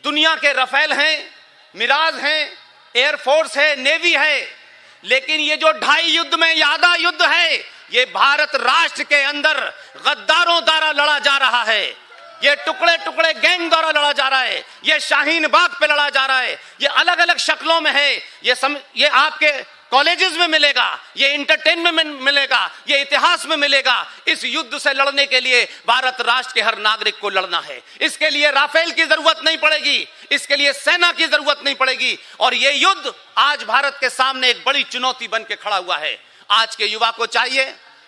दुनिया के रफेल हैं, मिराज हैं, एयरफोर्स है, नेवी है, लेकिन ये जो 2.5 युद्ध में यादा युद्ध है, ये भारत राष्ट्र के अंदर गद्दारों द्वारा लड़ा जा रहा है। ये टुकड़े टुकड़े गैंग द्वारा लड़ा जा रहा है, ये शाहीन बाग पे लड़ा जा रहा है, ये अलग अलग शक्लों में है। ये आपके कॉलेजेस में मिलेगा, ये एंटरटेनमेंट में मिलेगा, ये इतिहास में मिलेगा। इस युद्ध से लड़ने के लिए भारत राष्ट्र के हर नागरिक को लड़ना है। इसके लिए राफेल की जरूरत नहीं पड़ेगी, इसके लिए सेना की जरूरत नहीं पड़ेगी। और ये युद्ध आज भारत के सामने एक बड़ी चुनौती बन के खड़ा हुआ है। आज के युवा को चाहिए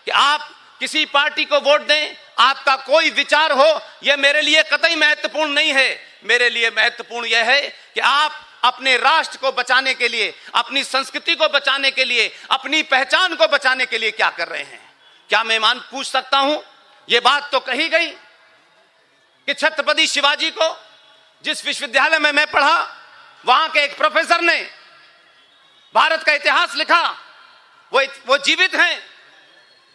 कि आप किसी पार्टी को वोट दें, आपका कोई विचार हो, यह मेरे लिए कतई महत्वपूर्ण नहीं है। मेरे लिए महत्वपूर्ण यह है कि आप अपने राष्ट्र को बचाने के लिए, अपनी संस्कृति को बचाने के लिए, अपनी पहचान को बचाने के लिए क्या कर रहे हैं। क्या मैं पूछ सकता हूं, यह बात तो कही गई कि छत्रपति शिवाजी को जिस विश्वविद्यालय में मैं पढ़ा, वहां के एक प्रोफेसर ने भारत का इतिहास लिखा। वो जीवित हैं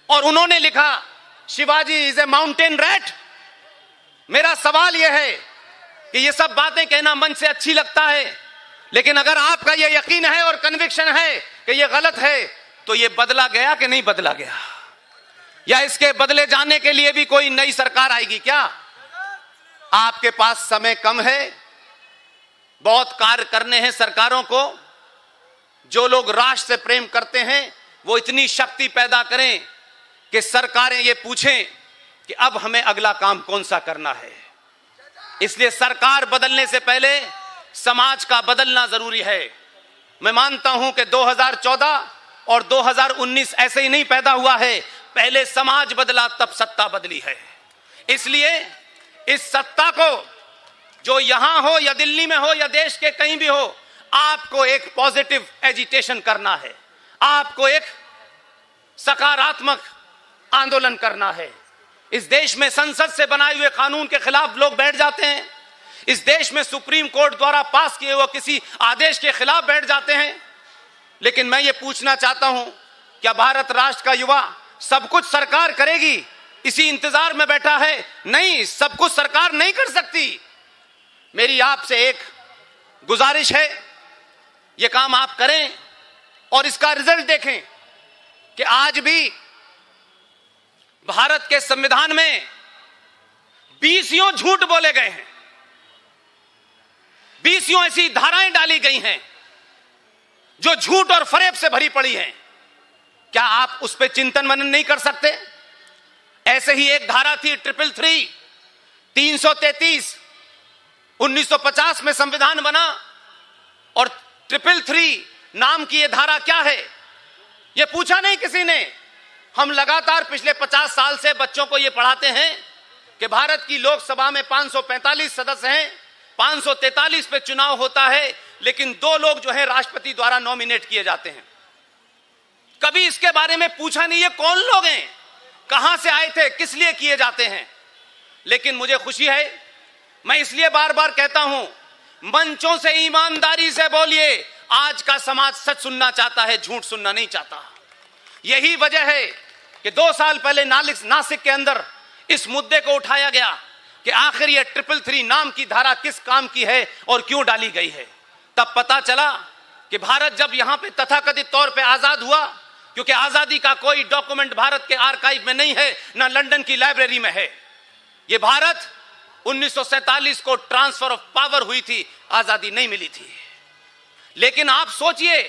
और उन्होंने लिखा Shivaji is a mountain rat. मेरा सवाल यह है कि ये सब बातें कहना मन से अच्छी लगता है, लेकिन अगर आपका यह यकीन है और कन्विक्शन है कि यह गलत है, तो यह बदला गया कि नहीं बदला गया, या इसके बदले जाने के लिए भी कोई नई सरकार आएगी क्या? आपके पास समय कम है, बहुत कार्य करने हैं सरकारों को। जो लोग राष्ट्र से प्रेम करते हैं वो इतनी शक्ति पैदा करें कि सरकारें ये पूछें कि अब हमें अगला काम कौन सा करना है। इसलिए सरकार बदलने से पहले समाज का बदलना जरूरी है। मैं मानता हूं कि 2014 और 2019 ऐसे ही नहीं पैदा हुआ है, पहले समाज बदला तब सत्ता बदली है। इसलिए इस सत्ता को, जो यहां हो या दिल्ली में हो या देश के कहीं भी हो, आपको एक पॉजिटिव एजिटेशन करना है, आपको एक सकारात्मक आंदोलन करना है। इस देश में संसद से बनाए हुए कानून के खिलाफ लोग बैठ जाते हैं, इस देश में सुप्रीम कोर्ट द्वारा पास किए हुए किसी आदेश के खिलाफ बैठ जाते हैं। लेकिन मैं ये पूछना चाहता हूं, क्या भारत राष्ट्र का युवा सब कुछ सरकार करेगी इसी इंतजार में बैठा है? नहीं, सब कुछ सरकार नहीं कर सकती। मेरी आपसे एक गुजारिश है, ये काम आप करें और इसका रिजल्ट देखें कि आज भी भारत के संविधान में 20 झूठ बोले गए हैं, 20 ऐसी धाराएं डाली गई हैं जो झूठ और फरेब से भरी पड़ी हैं। क्या आप उस पर चिंतन मनन नहीं कर सकते? ऐसे ही एक धारा थी 333, 333, 1950 में संविधान बना, और 333 नाम की यह धारा क्या है यह पूछा नहीं किसी ने। हम लगातार पिछले 50 साल से बच्चों को यह पढ़ाते हैं कि भारत की लोकसभा में 545 सदस्य हैं, 543 पे चुनाव होता है, लेकिन 2 लोग जो है राष्ट्रपति द्वारा नॉमिनेट किए जाते हैं। कभी इसके बारे में पूछा नहीं ये कौन लोग हैं, कहां से आए थे, किस लिए किए जाते हैं। लेकिन मुझे खुशी है, मैं इसलिए बार बार कहता हूं, मंचों से ईमानदारी से बोलिए। आज का समाज सच सुनना चाहता है, झूठ सुनना नहीं चाहता। यही वजह है कि 2 साल पहले नासिक के अंदर इस मुद्दे को उठाया गया कि आखिर ये 333 नाम की धारा किस काम की है और क्यों डाली गई है। तब पता चला कि भारत जब यहां पे तथाकथित तौर पे आजाद हुआ, क्योंकि आजादी का कोई डॉक्यूमेंट भारत के आर्काइव में नहीं है, ना लंदन की लाइब्रेरी में है। ये भारत 1947 को ट्रांसफर ऑफ पावर हुई थी, आजादी नहीं मिली थी। लेकिन आप सोचिए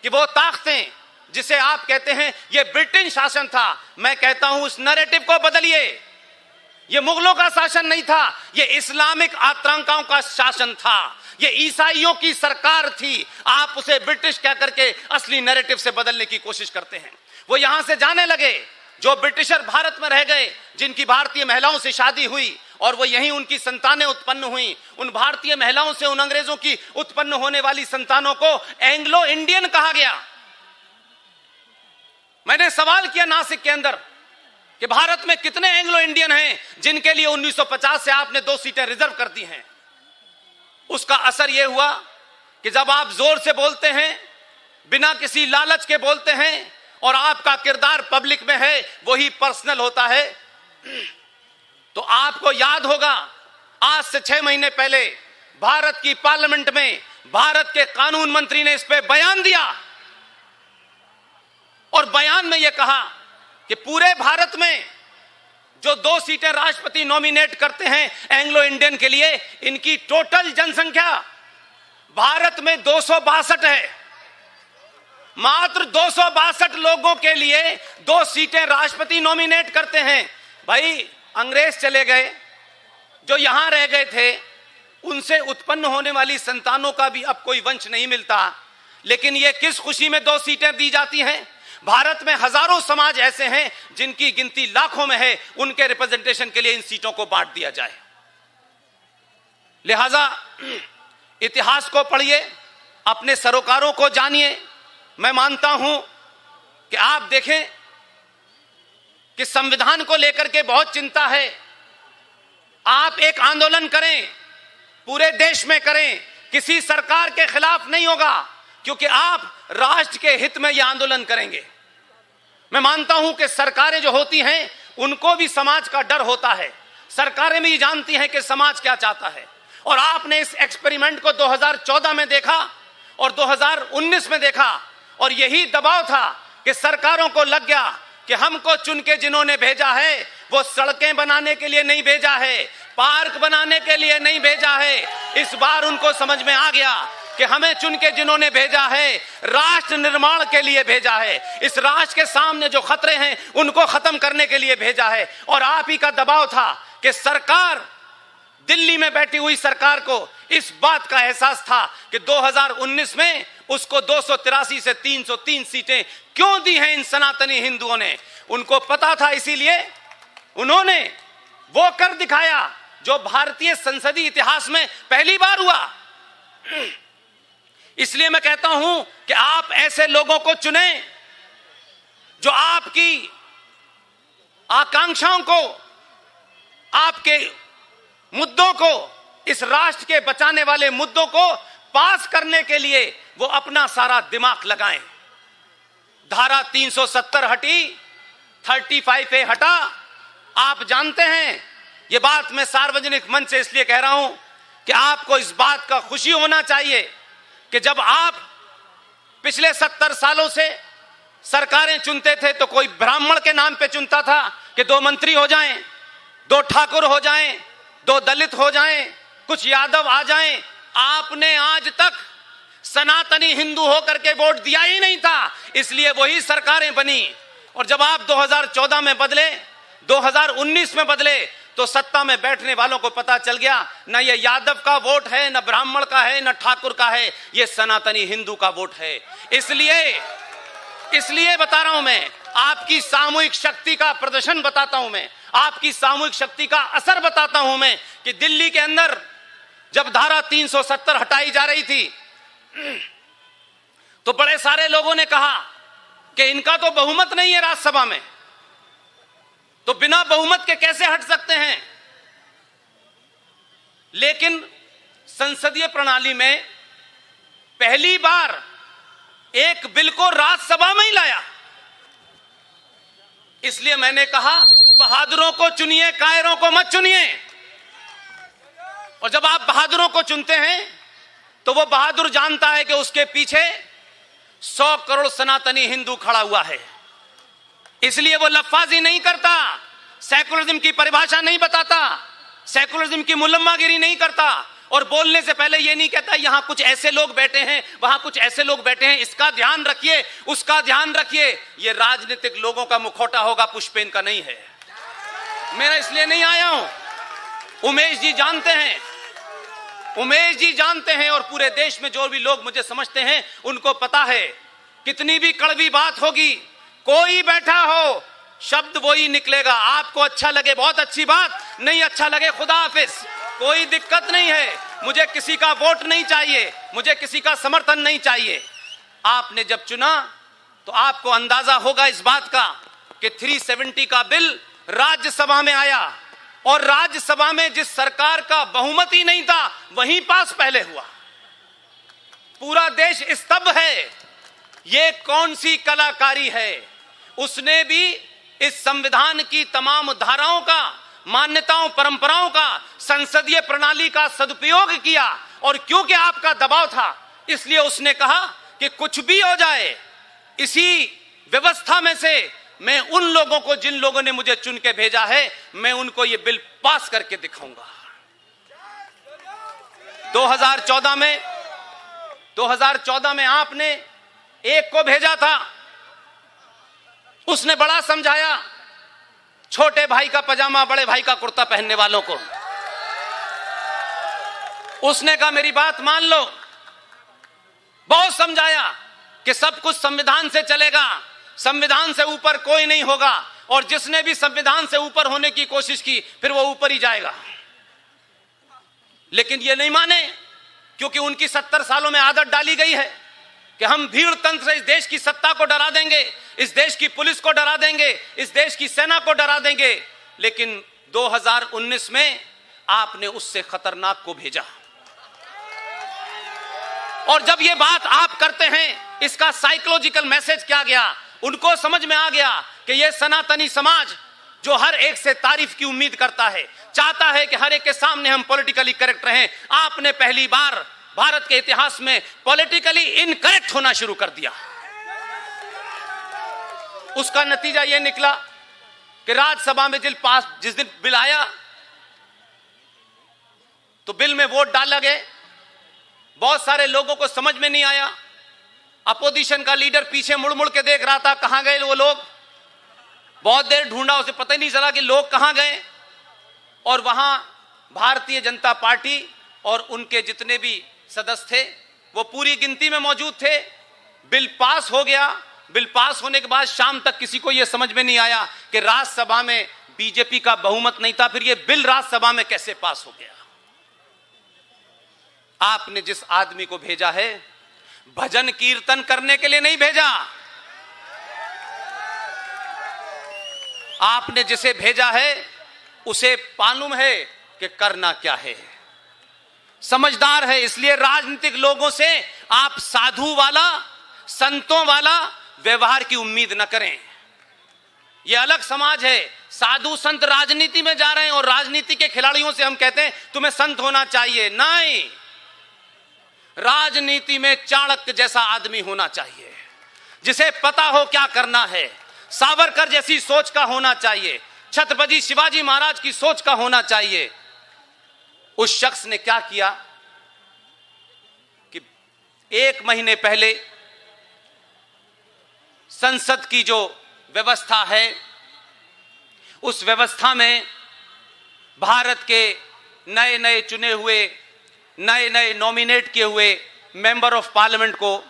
कि वो ताकतें जिसे आप कहते हैं ये ब्रिटिश शासन था, मैं कहता हूं उस नैरेटिव को बदलिए। ये मुगलों का शासन नहीं था, ये इस्लामिक आतंकियों का शासन था, ये ईसाइयों की सरकार थी। आप उसे ब्रिटिश कह करके असली नैरेटिव से बदलने की कोशिश करते हैं। वो यहां से जाने लगे, जो ब्रिटिशर भारत में रह गए, जिनकी भारतीय महिलाओं से शादी हुई और वो यहीं उनकी संतानें उत्पन्न हुई, उन भारतीय महिलाओं से उन अंग्रेजों की उत्पन्न होने वाली संतानों को एंग्लो इंडियन कहा गया। मैंने सवाल किया नासिक के अंदर कि भारत में कितने एंग्लो इंडियन हैं जिनके लिए 1950 से आपने 2 सीटें रिजर्व कर दी हैं। उसका असर यह हुआ कि जब आप जोर से बोलते हैं, बिना किसी लालच के बोलते हैं, और आपका किरदार पब्लिक में है, वही पर्सनल होता है, तो आपको याद होगा आज से 6 महीने पहले भारत की पार्लियामेंट में भारत के कानून मंत्री ने इस पे बयान दिया और बयान में यह कहा कि पूरे भारत में जो 2 सीटें राष्ट्रपति नॉमिनेट करते हैं एंग्लो इंडियन के लिए, इनकी टोटल जनसंख्या भारत में 262 है। मात्र 262 लोगों के लिए 2 सीटें राष्ट्रपति नॉमिनेट करते हैं। भाई अंग्रेज चले गए, जो यहां रह गए थे उनसे उत्पन्न होने वाली संतानों का भी अब कोई वंश नहीं मिलता, लेकिन ये किस खुशी में 2 सीटें दी जाती हैं। भारत में हजारों समाज ऐसे हैं जिनकी गिनती लाखों में है, उनके रिप्रेजेंटेशन के लिए इन सीटों को बांट दिया जाए। लिहाजा इतिहास को पढ़िए, अपने सरोकारों को जानिए। मैं मानता हूं कि आप देखें कि संविधान को लेकर के बहुत चिंता है। आप एक आंदोलन करें, पूरे देश में करें, किसी सरकार के खिलाफ नहीं होगा, क्योंकि आप राष्ट्र के हित में यह आंदोलन करेंगे। मैं मानता हूं कि सरकारें जो होती हैं उनको भी समाज का डर होता है, सरकारें भी जानती हैं कि समाज क्या चाहता है। और आपने इस एक्सपेरिमेंट को 2014 में देखा और 2019 में देखा, और यही दबाव था कि सरकारों को लग गया कि हमको चुन के जिन्होंने भेजा है वो सड़कें बनाने के लिए नहीं भेजा है, पार्क बनाने के लिए नहीं भेजा है। इस बार उनको समझ में आ गया कि हमें चुन के जिन्होंने भेजा है राष्ट्र निर्माण के लिए भेजा है, इस राष्ट्र के सामने जो खतरे हैं उनको खत्म करने के लिए भेजा है। और आप ही का दबाव था कि सरकार, दिल्ली में बैठी हुई सरकार को इस बात का एहसास था कि 2019 में उसको 283 से 303 सीटें क्यों दी हैं इन सनातनी हिंदुओं ने। उनको पता था, इसीलिए उन्होंने वो कर दिखाया जो भारतीय संसदीय इतिहास में पहली बार हुआ। इसलिए मैं कहता हूं कि आप ऐसे लोगों को चुनें जो आपकी आकांक्षाओं को, आपके मुद्दों को, इस राष्ट्र के बचाने वाले मुद्दों को पास करने के लिए वो अपना सारा दिमाग लगाएं। धारा 370 हटी, 35A हटा। आप जानते हैं, ये बात मैं सार्वजनिक मंच से इसलिए कह रहा हूं कि आपको इस बात का खुशी होना चाहिए कि जब आप पिछले 70 सालों से सरकारें चुनते थे तो कोई ब्राह्मण के नाम पे चुनता था कि 2 मंत्री हो जाएं, 2 ठाकुर हो जाएं, 2 दलित हो जाएं, कुछ यादव आ जाएं। आपने आज तक सनातनी हिंदू होकर के वोट दिया ही नहीं था, इसलिए वही सरकारें बनी। और जब आप 2014 में बदले, 2019 में बदले, तो सत्ता में बैठने वालों को पता चल गया ना ये यादव का वोट है, ना ब्राह्मण का है, ना ठाकुर का है, ये सनातनी हिंदू का वोट है। इसलिए बता रहा हूं मैं, आपकी सामूहिक शक्ति का प्रदर्शन बताता हूं मैं, आपकी सामूहिक शक्ति का असर बताता हूं मैं कि दिल्ली के अंदर जब धारा 370 हटाई जा रही थी तो बड़े सारे लोगों ने कहा कि इनका तो बहुमत नहीं है राज्यसभा में, तो बिना बहुमत के कैसे हट सकते हैं। लेकिन संसदीय प्रणाली में पहली बार एक बिल को राज्यसभा में ही लाया। इसलिए मैंने कहा बहादुरों को चुनिए, कायरों को मत चुनिए। और जब आप बहादुरों को चुनते हैं तो वो बहादुर जानता है कि उसके पीछे 100 करोड़ सनातनी हिंदू खड़ा हुआ है, इसलिए वो लफ्फाजी नहीं करता, सेकुलरिज्म की परिभाषा नहीं बताता, सेकुलरिज्म की मुलम्मागिरी नहीं करता, और बोलने से पहले ये नहीं कहता यहां कुछ ऐसे लोग बैठे हैं, वहां कुछ ऐसे लोग बैठे हैं, इसका ध्यान रखिए, उसका ध्यान रखिए। ये राजनीतिक लोगों का मुखौटा होगा, पुष्पेन का नहीं है। मैं इसलिए नहीं आया हूं, उमेश जी जानते हैं, उमेश जी जानते हैं, और पूरे देश में जो भी लोग मुझे समझते हैं उनको पता है, कितनी भी कड़वी बात होगी, कोई बैठा हो, शब्द वही निकलेगा। आपको अच्छा लगे बहुत अच्छी बात, नहीं अच्छा लगे खुदा हाफिज, कोई दिक्कत नहीं है। मुझे किसी का वोट नहीं चाहिए, मुझे किसी का समर्थन नहीं चाहिए। आपने जब चुना तो आपको अंदाजा होगा इस बात का कि 370 का बिल राज्यसभा में आया, और राज्यसभा में जिस सरकार का बहुमत ही नहीं था वहीं पास पहले हुआ। पूरा देश स्तब्ध है, ये कौन सी कलाकारी है। उसने भी इस संविधान की तमाम धाराओं का मान्यताओं परंपराओं का, संसदीय प्रणाली का सदुपयोग किया। और क्योंकि आपका दबाव था, इसलिए उसने कहा कि कुछ भी हो जाए, इसी व्यवस्था में से मैं उन लोगों को, जिन लोगों ने मुझे चुन के भेजा है, मैं उनको ये बिल पास करके दिखाऊंगा। 2014 में आपने एक को भेजा था, उसने बड़ा समझाया छोटे भाई का पजामा बड़े भाई का कुर्ता पहनने वालों को। उसने कहा मेरी बात मान लो, बहुत समझाया कि सब कुछ संविधान से चलेगा, संविधान से ऊपर कोई नहीं होगा, और जिसने भी संविधान से ऊपर होने की कोशिश की फिर वो ऊपर ही जाएगा। लेकिन ये नहीं माने, क्योंकि उनकी 70 सालों में आदत डाली गई है कि हम भीड़ तंत्र से इस देश की सत्ता को डरा देंगे, इस देश की पुलिस को डरा देंगे, इस देश की सेना को डरा देंगे। लेकिन 2019 में आपने उससे खतरनाक को भेजा। और जब ये बात आप करते हैं, इसका साइकोलॉजिकल मैसेज क्या गया, उनको समझ में आ गया कि ये सनातनी समाज जो हर एक से तारीफ की उम्मीद करता है, चाहता है कि हर एक के सामने हम पॉलिटिकली करेक्ट रहें। आपने पहली बार भारत के इतिहास में पॉलिटिकली इनकरेक्ट होना शुरू कर दिया। उसका नतीजा यह निकला कि राज्यसभा में जिस दिन बिल आया तो बिल में वोट डाला गए, बहुत सारे लोगों को समझ में नहीं आया। अपोजिशन का लीडर पीछे मुड़ मुड़ के देख रहा था, कहां गए वो लोग। बहुत देर ढूंढा, उसे पता ही नहीं चला कि लोग कहां गए। और वहां भारतीय जनता पार्टी और उनके जितने भी सदस्य थे वो पूरी गिनती में मौजूद थे। बिल पास हो गया। बिल पास होने के बाद शाम तक किसी को यह समझ में नहीं आया कि राज्यसभा में बीजेपी का बहुमत नहीं था, फिर यह बिल राज्यसभा में कैसे पास हो गया। आपने जिस आदमी को भेजा है, भजन कीर्तन करने के लिए नहीं भेजा। आपने जिसे भेजा है उसे मालूम है कि करना क्या है, समझदार है। इसलिए राजनीतिक लोगों से आप साधु वाला, संतों वाला व्यवहार की उम्मीद न करें। यह अलग समाज है। साधु संत राजनीति में जा रहे हैं और राजनीति के खिलाड़ियों से हम कहते हैं तुम्हें संत होना चाहिए। नहीं, राजनीति में चाणक्य जैसा आदमी होना चाहिए, जिसे पता हो क्या करना है। सावरकर जैसी सोच का होना चाहिए, छत्रपति शिवाजी महाराज की सोच का होना चाहिए। उस शख्स ने क्या किया कि 1 महीने पहले संसद की जो व्यवस्था है, उस व्यवस्था में भारत के नए नए चुने हुए, नए नए नॉमिनेट किए हुए मेंबर ऑफ पार्लियामेंट को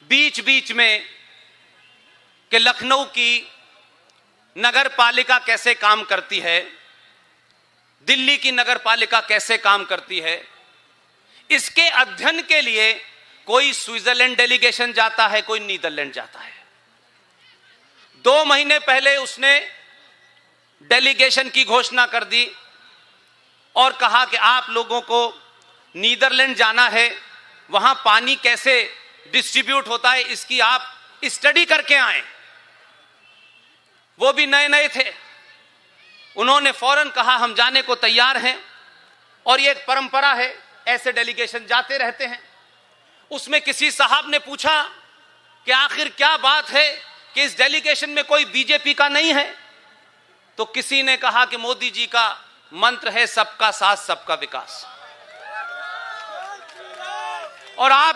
बीच बीच में कि लखनऊ की नगर पालिका कैसे काम करती है, दिल्ली की नगर पालिका कैसे काम करती है, इसके अध्ययन के लिए कोई स्विट्जरलैंड डेलीगेशन जाता है, कोई नीदरलैंड जाता है। 2 महीने पहले उसने डेलीगेशन की घोषणा कर दी और कहा कि आप लोगों को नीदरलैंड जाना है, वहां पानी कैसे डिस्ट्रीब्यूट होता है इसकी आप स्टडी करके आए। वो भी नए नए थे। उन्होंने फौरन कहा हम जाने को तैयार हैं। और ये एक परंपरा है, ऐसे डेलीगेशन जाते रहते हैं। उसमें किसी साहब ने पूछा कि आखिर क्या बात है कि इस डेलीगेशन में कोई बीजेपी का नहीं है। तो किसी ने कहा कि मोदी जी का मंत्र है सबका साथ सबका विकास। और आप